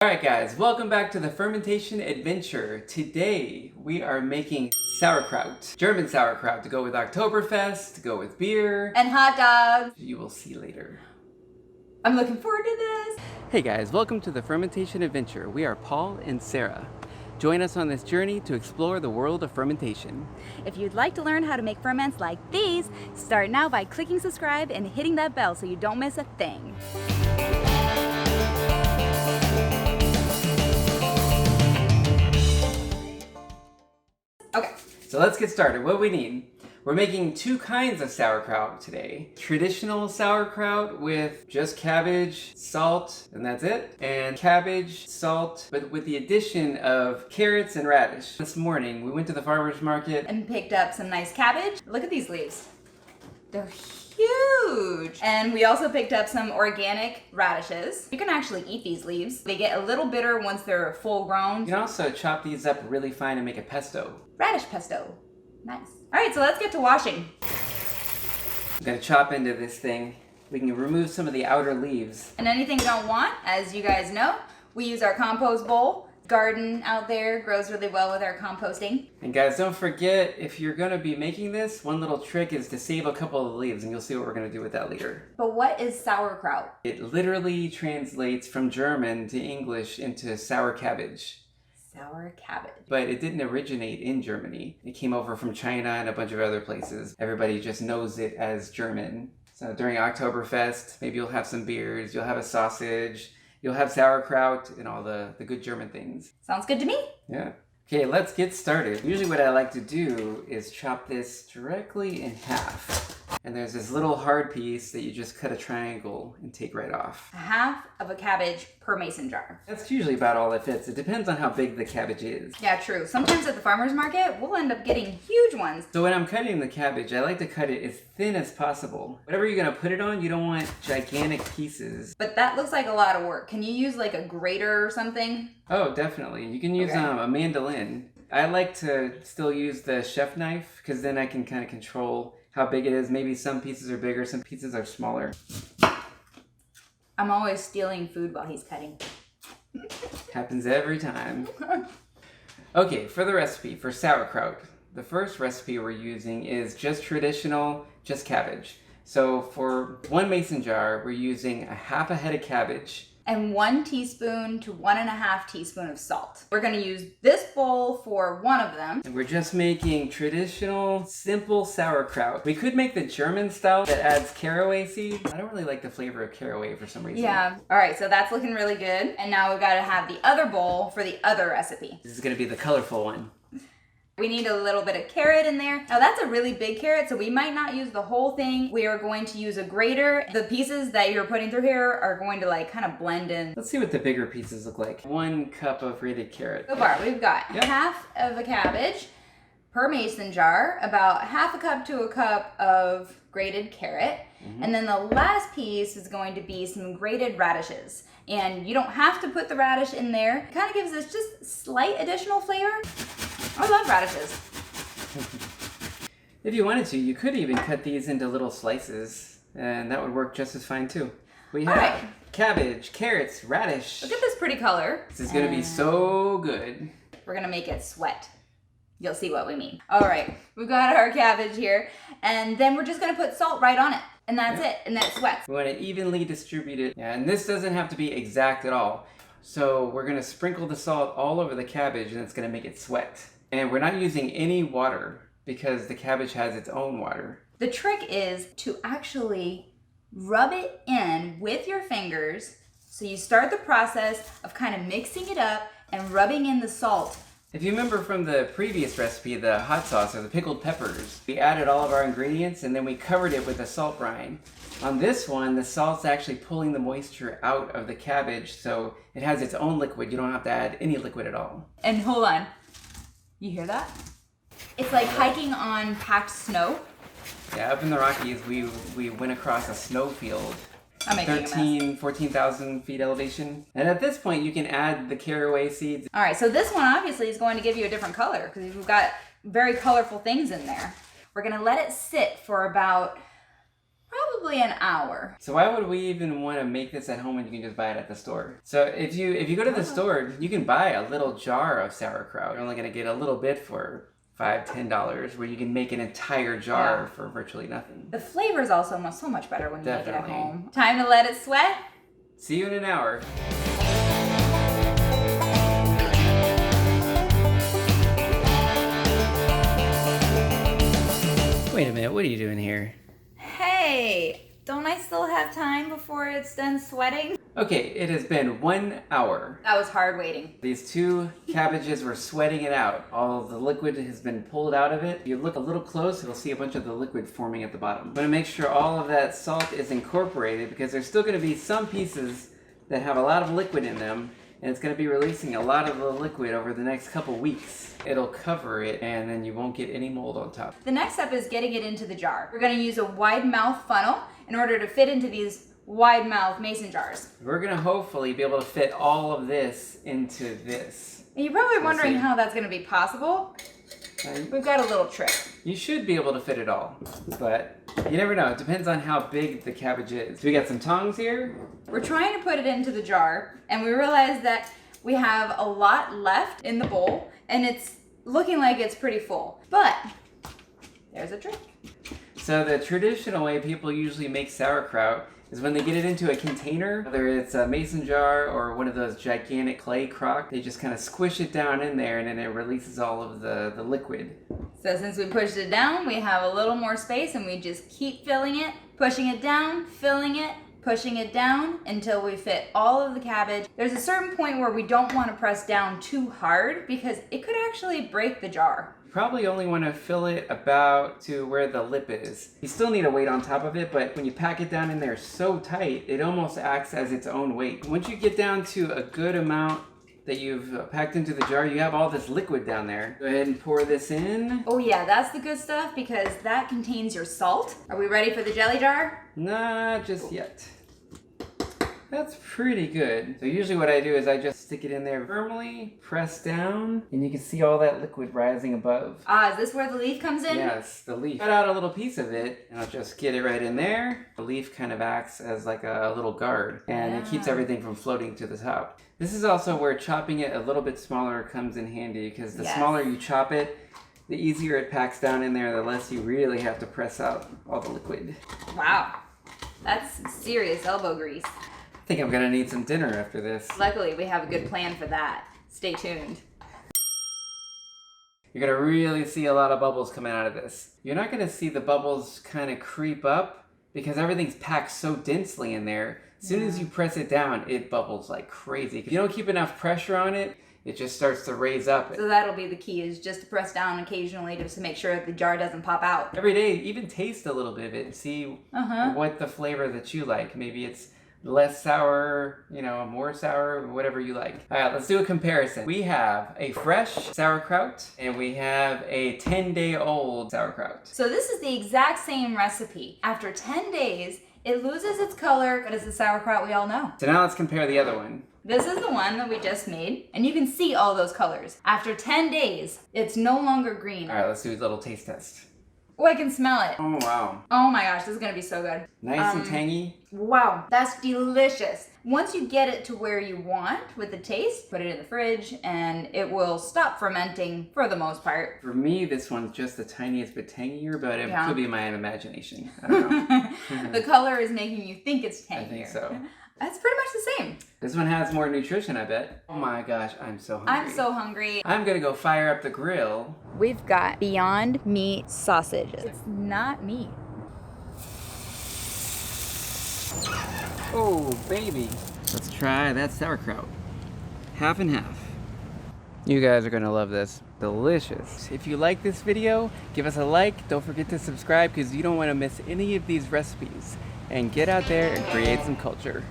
Alright guys, welcome back to the Fermentation Adventure. Today we are making sauerkraut. German sauerkraut to go with Oktoberfest, to go with beer. And hot dogs. You will see later. I'm looking forward to this. Hey guys, welcome to the Fermentation Adventure. We are Paul and Sarah. Join us on this journey to explore the world of fermentation. If you'd like to learn how to make ferments like these, start now by clicking subscribe and hitting that bell so you don't miss a thing. Okay. So let's get started. What do we need? We're making two kinds of sauerkraut today. Traditional sauerkraut with just cabbage, salt, and that's it. And cabbage, salt, but with the addition of carrots and radish. This morning, we went to the farmer's market And picked up some nice cabbage. Look at these leaves. They're huge. And we also picked up some organic radishes. You can actually eat these leaves. They get a little bitter once they're full grown. You can also chop these up really fine and make a pesto. Radish pesto. Nice. All right, so let's get to washing. I'm gonna chop into this thing. We can remove some of the outer leaves. And anything we don't want, as you guys know, we use our compost bowl. Garden out there grows really well with our composting. And guys, don't forget, if you're gonna be making this, one little trick is to save a couple of the leaves, and you'll see what we're gonna do with that later. But what is sauerkraut? It literally translates from German to English into sour cabbage. Sour cabbage. But it didn't originate in Germany. It came over from China and a bunch of other places. Everybody just knows it as German. So during Oktoberfest, maybe you'll have some beers, you'll have a sausage, you'll have sauerkraut and all the good German things. Sounds good to me. Yeah. Okay, let's get started. Usually what I like to do is chop this directly in half. And there's this little hard piece that you just cut a triangle and take right off. A half of a cabbage per mason jar. That's usually about all it fits. It depends on how big the cabbage is. Yeah, true. Sometimes at the farmer's market, we'll end up getting huge ones. So when I'm cutting the cabbage, I like to cut it as thin as possible. Whatever you're gonna put it on, you don't want gigantic pieces. But that looks like a lot of work. Can you use like a grater or something? Oh, definitely. You can use a mandolin. I like to still use the chef knife because then I can kind of control how big it is. Maybe some pieces are bigger, some pieces are smaller. I'm always stealing food while he's cutting. Happens every time. Okay, for the recipe for sauerkraut, the first recipe we're using is just traditional, just cabbage. So for 1 mason jar, we're using a half a head of cabbage. And 1 teaspoon to 1.5 teaspoon of salt. We're gonna use this bowl for one of them. And we're just making traditional, simple sauerkraut. We could make the German style that adds caraway seeds. I don't really like the flavor of caraway for some reason. Yeah. All right, so that's looking really good. And now we've gotta have the other bowl for the other recipe. This is gonna be the colorful one. We need a little bit of carrot in there. Now that's a really big carrot, so we might not use the whole thing. We are going to use a grater. The pieces that you're putting through here are going to like kind of blend in. Let's see what the bigger pieces look like. 1 cup of grated carrot. So far, we've got half of a cabbage per mason jar, about half a cup to a cup of grated carrot. And then the last piece is going to be some grated radishes. And you don't have to put the radish in there. It kind of gives us just slight additional flavor. I love radishes. If you wanted to, you could even cut these into little slices, and that would work just as fine too. We have cabbage, carrots, radish. Look at this pretty color. This is gonna be so good. We're gonna make it sweat. You'll see what we mean. All right, we've got our cabbage here, and then we're just gonna put salt right on it, and that's it, and that sweats. We want to evenly distribute it, and this doesn't have to be exact at all. So we're gonna sprinkle the salt all over the cabbage, and it's gonna make it sweat. And we're not using any water because the cabbage has its own water. The trick is to actually rub it in with your fingers. So you start the process of kind of mixing it up and rubbing in the salt. If you remember from the previous recipe, the hot sauce or the pickled peppers, we added all of our ingredients and then we covered it with a salt brine. On this one, the salt's actually pulling the moisture out of the cabbage, so it has its own liquid. You don't have to add any liquid at all. And hold on. You hear that? It's like hiking on packed snow. Yeah, up in the Rockies, we went across a snow field. I'm making a mess. 14,000 feet elevation. And at this point, you can add the caraway seeds. All right, so this one obviously is going to give you a different color because we've got very colorful things in there. We're gonna let it sit for about Probably an hour. So why would we even want to make this at home when you can just buy it at the store? So if you go to the store, you can buy a little jar of sauerkraut. You're only going to get a little bit for $5, $10, where you can make an entire jar for virtually nothing. The flavor is also so much better when you make it at Definitely. home. Time to let it sweat. See you in an hour. Wait a minute, what are you doing here? Hey, don't I still have time before it's done sweating? Okay, it has been 1 hour. That was hard waiting. These two cabbages were sweating it out. All the liquid has been pulled out of it. If you look a little close, you'll see a bunch of the liquid forming at the bottom. I'm gonna make sure all of that salt is incorporated because there's still gonna be some pieces that have a lot of liquid in them, and it's gonna be releasing a lot of the liquid over the next couple weeks. It'll cover it, and then you won't get any mold on top. The next step is getting it into the jar. We're gonna use a wide mouth funnel in order to fit into these wide mouth mason jars. We're gonna hopefully be able to fit all of this into this. And you're probably wondering see. how that's gonna be possible. And We've got a little trick. you should be able to fit it all, but you never know. It depends on how big the cabbage is. So we got some tongs here. We're trying to put it into the jar, and we realize that we have a lot left in the bowl, and it's looking like it's pretty full. But there's a trick. So the traditional way people usually make sauerkraut is when they get it into a container, whether it's a mason jar or one of those gigantic clay crock, they just kind of squish it down in there and then it releases all of the liquid. So since we pushed it down, we have a little more space, and we just keep filling it, pushing it down, filling it, pushing it down until we fit all of the cabbage. There's a certain point where we don't want to press down too hard because it could actually break the jar. You probably only want to fill it about to where the lip is. You still need a weight on top of it, but when you pack it down in there so tight, it almost acts as its own weight. Once you get down to a good amount that you've packed into the jar, you have all this liquid down there. Go ahead and pour this in. Oh yeah, that's the good stuff because that contains your salt. Are we ready for the jelly jar? Not just yet. That's pretty good. So usually what I do is I just stick it in there firmly, press down, and you can see all that liquid rising above. Ah, is this where the leaf comes in? Yes, the leaf. Cut out a little piece of it, and I'll just get it right in there. The leaf kind of acts as like a little guard, and it keeps everything from floating to the top. This is also where chopping it a little bit smaller comes in handy, because the smaller you chop it, the easier it packs down in there, the less you really have to press out all the liquid. Wow, that's serious elbow grease. I think I'm gonna need some dinner after this. Luckily, we have a good plan for that. Stay tuned. You're gonna really see a lot of bubbles coming out of this. You're not gonna see the bubbles kind of creep up because everything's packed so densely in there. As soon as you press it down, it bubbles like crazy. If you don't keep enough pressure on it, it just starts to raise up. So that'll be the key, is just to press down occasionally just to make sure that the jar doesn't pop out. Every day, even taste a little bit of it and see what the flavor that you like. Maybe it's less sour, more sour, whatever you like. All right, let's do a comparison. We have a fresh sauerkraut and we have a 10-day-old sauerkraut. So this is the exact same recipe. After 10 days, it loses its color, but it's the sauerkraut we all know. So now let's compare the other one. This is the one that we just made, and you can see all those colors. After 10 days, it's no longer green. All right, let's do a little taste test. Oh, I can smell it. Oh, wow. Oh my gosh, this is gonna be so good. Nice and tangy. Wow, that's delicious. Once you get it to where you want with the taste, put it in the fridge and it will stop fermenting for the most part. For me, this one's just the tiniest bit tangier, but it could be my imagination. I don't know. The color is making you think it's tangier. I think so. That's pretty much the same. This one has more nutrition, I bet. Oh my gosh, I'm so hungry. I'm so hungry. I'm gonna go fire up the grill. We've got Beyond Meat sausage. It's not meat. Oh, baby. Let's try that sauerkraut. Half and half. You guys are gonna love this. Delicious. If you like this video, give us a like. Don't forget to subscribe because you don't want to miss any of these recipes. And get out there and create some culture.